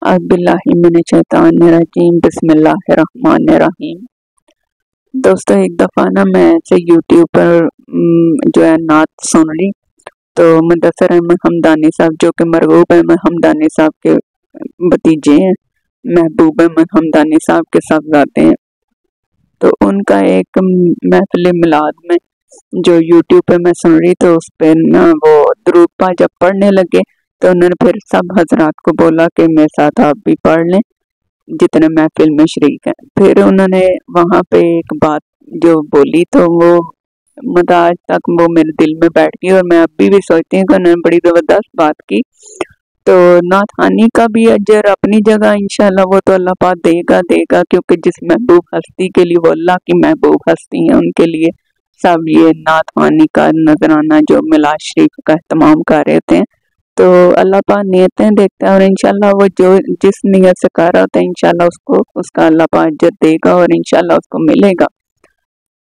اعوذ باللہ من الشیطان الرجیم بسم اللہ الرحمن الرحیم۔ دوستو ایک دفعہ میں ایسے یوٹیوب پر جو ہے نعت سن لی تو مدثر احمد حمدانی صاحب جو کہ مرغوب احمد حمدانی صاحب کے بھتیجے ہیں، محبوب احمد حمدانی صاحب کے ساتھ گاتے ہیں، تو ان کا ایک محفل میلاد میں جو یوٹیوب پہ میں سن رہی تو اس پہ وہ درود پاک جب پڑھنے لگے تو انہوں نے پھر سب حضرات کو بولا کہ میرے ساتھ آپ بھی پڑھ لیں جتنے محفل میں شریک ہیں۔ پھر انہوں نے وہاں پہ ایک بات جو بولی تو وہ آج تک وہ میرے دل میں بیٹھ گئی، اور میں اب بھی سوچتی ہوں کہ انہوں نے بڑی زبردست بات کی۔ تو نعت خوانی کا بھی اجر اپنی جگہ انشاءاللہ وہ تو اللہ پاک دے گا کیونکہ جس محبوب ہستی کے لیے وہ اللہ کی محبوب ہستی ہیں، ان کے لیے سب یہ نعت خوانی کا نذرانہ جو میلاد شریف کا اہتمام کر رہے تھے، تو اللہ پاک نیتیں دیکھتا ہے، اور انشاءاللہ وہ جو جس نیت سے کر رہا ہوتا ہے انشاءاللہ اس کا اللہ پاک اجر دے گا اور انشاءاللہ اس کو ملے گا۔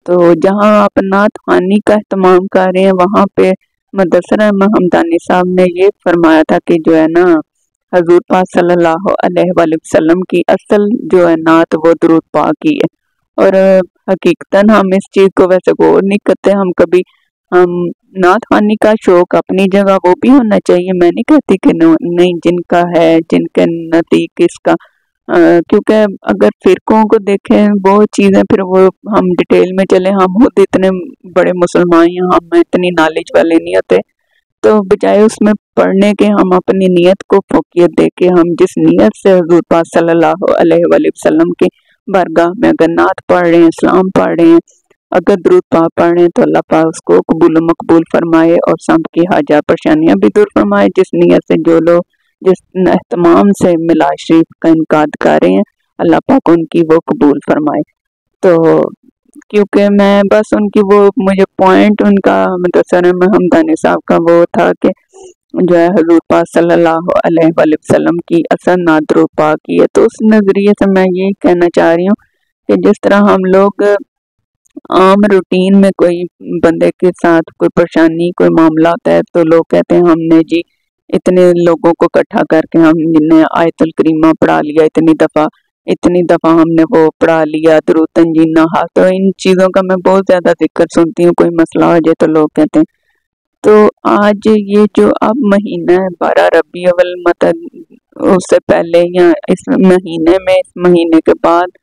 تو جہاں آپ نعت خوانی کا اہتمام کر رہے ہیں وہاں پہ مدثر احمد حمدانی صاحب نے یہ فرمایا تھا کہ جو ہے نا حضور پاک صلی اللہ علیہ وآلہ وسلم کی اصل جو ہے نعت وہ درود پاک کی ہے، اور حقیقتاً ہم اس چیز کو ویسے غور نہیں کرتے، ہم نعت خوانی کا شوق اپنی جگہ وہ بھی ہونا چاہیے، میں نہیں کہتی کہ نہیں، جن کا ہے، جن کے نزدیک اس کا کیونکہ اگر فرقوں کو دیکھیں وہ چیزیں پھر وہ ہم ڈیٹیل میں چلیں، ہم خود اتنے بڑے مسلمان ہیں، ہم اتنی نالج والے نہیں ہوتے، تو بجائے اس میں پڑھنے کے ہم اپنی نیت کو فوقیت دے کے ہم جس نیت سے حضور پاک صلی اللہ علیہ وآلہ وسلم کی بارگاہ میں اگر نعت پڑھ رہے ہیں، اسلام پڑھ رہے ہیں، اگر درود پاک پڑھ رہے ہیں تو اللہ پاک اس کو قبول و مقبول فرمائے اور سب کی حاجات پریشانیاں بھی دور فرمائے۔ جس نیت سے جو لوگ جس اہتمام سے میلاد شریف کا انعقاد کر رہے ہیں اللہ پاک ان کی وہ قبول فرمائے۔ تو کیونکہ میں بس ان کی وہ مجھے پوائنٹ ان کا مدثر احمد حمدانی صاحب کا وہ تھا کہ جو ہے حضور پاک صلی اللہ علیہ وآلہ وسلم کی اصل نعت درود پاک کی ہے، تو اس نظریے سے میں یہی کہنا چاہ رہی ہوں کہ جس طرح ہم لوگ عام روٹین میں کوئی بندے کے ساتھ کوئی پریشانی کوئی معاملہ ہوتا ہے تو لوگ کہتے ہیں ہم نے جی اتنے لوگوں کو اکٹھا کر کے ہم نے آیت الکریمہ پڑھا لیا، اتنی دفعہ ہم نے وہ پڑھا لیا، درود تنجیم نہا، تو ان چیزوں کا میں بہت زیادہ ذکر سنتی ہوں، کوئی مسئلہ ہو جائے تو لوگ کہتے ہیں۔ تو آج یہ جو اب مہینہ ہے 12 ربیع الاول، اس سے پہلے یا اس مہینے کے بعد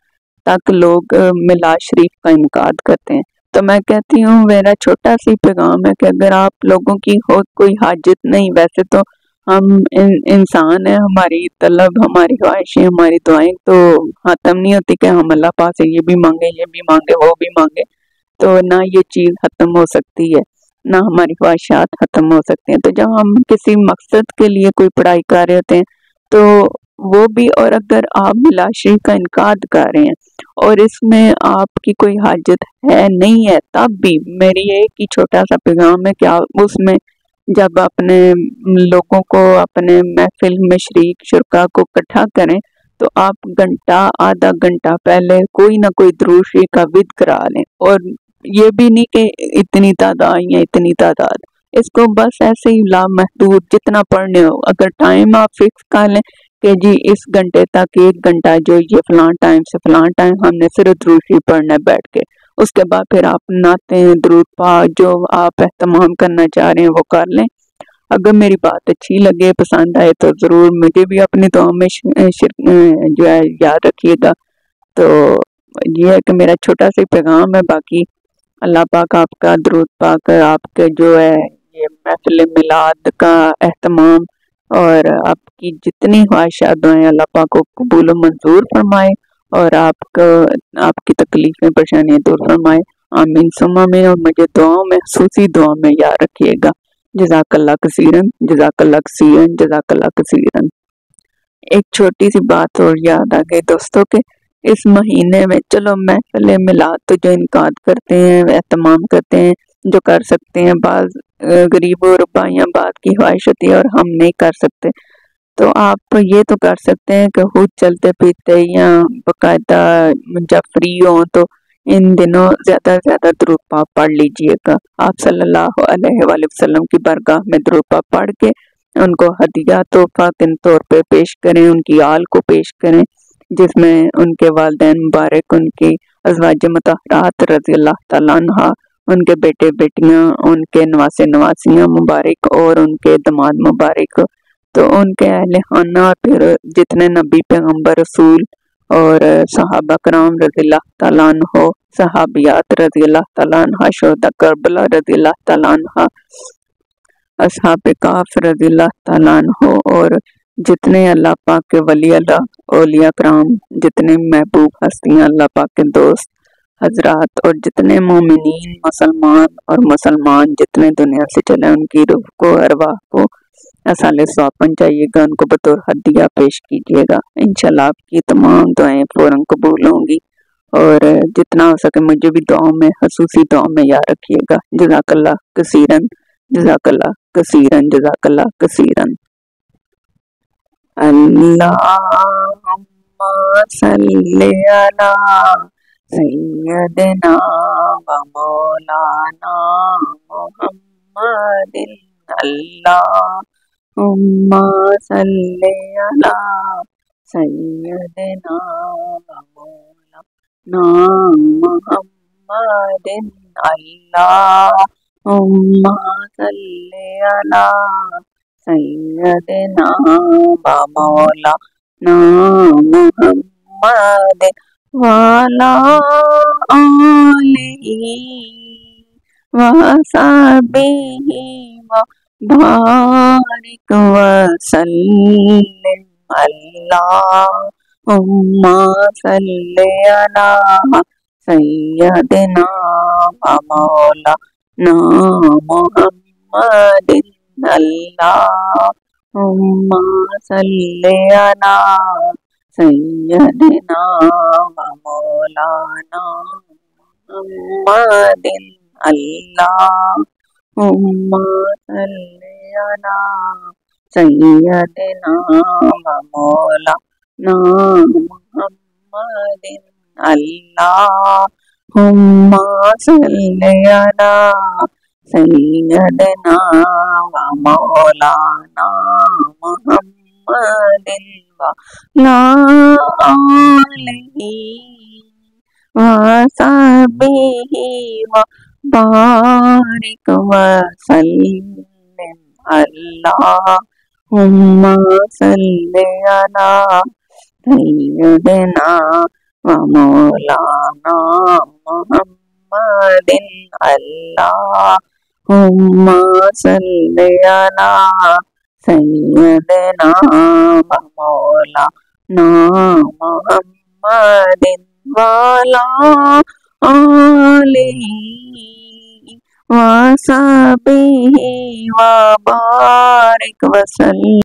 تک لوگ میلاد شریف کا انعقاد کرتے ہیں، تو میں کہتی ہوں میرا چھوٹا سی پیغام ہے کہ اگر آپ لوگوں کی کوئی حاجت نہیں، ویسے تو ہم انسان ہیں، ہماری طلب، ہماری خواہشیں، ہماری دعائیں تو ختم نہیں ہوتی کہ ہم اللہ پاک سے یہ بھی مانگے وہ بھی مانگے، تو نہ یہ چیز ختم ہو سکتی ہے، نہ ہماری خواہشات ختم ہو سکتی ہیں۔ تو جب ہم کسی مقصد کے لیے کوئی پڑھائی کر رہے ہوتے ہیں تو وہ بھی، اور اگر آپ میلاد شریف کا انعقاد کر رہے ہیں اور اس میں آپ کی کوئی حاجت ہے نہیں ہے، تب بھی میری ایک ہی چھوٹا سا پیغام ہے کہ آپ اس میں جب اپنے لوگوں کو اپنے محفل میں شرکا کو اکٹھا کریں تو آپ آدھا گھنٹہ پہلے کوئی نہ کوئی درود شریف کا ود کرا لیں، اور یہ بھی نہیں کہ اتنی تعداد یا اتنی تعداد، اس کو بس ایسے ہی لامحدود جتنا پڑھنے ہو، اگر ٹائم آپ فکس کر لیں کہ جی اس گھنٹے تک 1 گھنٹہ جو یہ فلاں ٹائم سے فلاں ٹائم ہم نے صرف درود شریف پڑھنا ہے بیٹھ کے، اس کے بعد پھر آپ نعتیں درود پاک جو آپ اہتمام کرنا چاہ رہے ہیں وہ کر لیں۔ اگر میری بات اچھی لگے، پسند آئے تو ضرور مجھے بھی اپنی دعا میں جو ہے یاد رکھیے گا۔ تو یہ ہے کہ میرا چھوٹا سا پیغام ہے، باقی اللہ پاک آپ کا درود پاک، آپ کے جو ہے یہ محفل میلاد کا اہتمام اور آپ کی جتنی خواہشات دعائیں اللہ پاک کو قبول و منظور فرمائے، اور آپ کی تکلیفیں پریشانیاں دور فرمائے، آمین ثم آمین، اور مجھے دعاؤں میں خصوصی دعاؤں میں یاد رکھیے گا۔ جزاک اللہ کثیرن، جزاک اللہ کثیرن، جزاک اللہ کثیرن۔ ایک چھوٹی سی بات اور یاد آ گئی دوستوں کہ اس مہینے میں چلو محفل میلاد تو جو انعقاد کرتے ہیں، اہتمام کرتے ہیں، جو کر سکتے ہیں، بعض غریب و ربائیاں بعد کی خواہش ہوتی ہے اور ہم نہیں کر سکتے، تو آپ یہ تو کر سکتے ہیں کہ خود چلتے پھرتے یا باقاعدہ جب فری ہوں تو ان دنوں زیادہ سے زیادہ درود پاک پڑھ لیجئے گا۔ آپ صلی اللہ علیہ وآلہ وسلم کی بارگاہ میں درود پاک پڑھ کے ان کو ہدیہ تحفہ کے طور پہ پیش کریں، ان کی آل کو پیش کریں، جس میں ان کے والدین مبارک، ان کی ازواج مطہرات رضی اللہ تعالیٰ عنہ، ان کے بیٹے بیٹیاں، ان کے نواسے نواسیاں مبارک اور ان کے داماد مبارک، تو ان کے اہل خانہ، پھر جتنے نبی پیغمبر رسول اور صحابہ کرام رضی اللہ تعالیٰ عنہ، صحابیات رضی اللہ تعالیٰ عنہ، شہداء کربلا رضی اللہ تعالیٰ عنہ، اصحاب کہف رضی اللہ تعالیٰ عنہ، اور جتنے اللہ پاک کے ولی اللہ اولیاء کرام، جتنے محبوب ہستیاں اللہ پاک کے دوست حضرات، اور جتنے مومنین مسلمان اور مسلمان جتنے دنیا سے چلے، ان کی روح کو، ارواح کو اصالِ ثواب پہنچائیے گا، ان کو بطور ہدیہ پیش کیجیے گا۔ انشاءاللہ آپ کی تمام دعائیں فوراً قبول ہوں گی، اور جتنا ہو سکے مجھے بھی دعاؤں میں، خصوصی دعاؤں میں یاد رکھیے گا۔ جزاک اللہ کثیرن، جزاک اللہ کثیرن، جزاک اللہ کثیرن۔ اللہم صلی علی سیدنا و مولانا محمد، اللہم صلی علی سیدنا و مولانا محمد، اللہم صلی علی سیدنا و مولانا محمد وعلی آلہ وصحبہ وبارک وسلم، اللہم صلی علی سیدنا و مولانا محمد، اللہم صلی علی سیدنا و مولانا محمد، اللہم صلی علی سیدنا و مولانا محمد، اللہم صلی علی سیدنا و مولانا محمد وعلی آلہ وصحبہ وبارک وسلم، اللہم صلی علی سیدنا و مولانا محمد، اللہم صلی علی سیدنا و مولانا محمد وعلی آلہ وصحبہ وبارک وسلم۔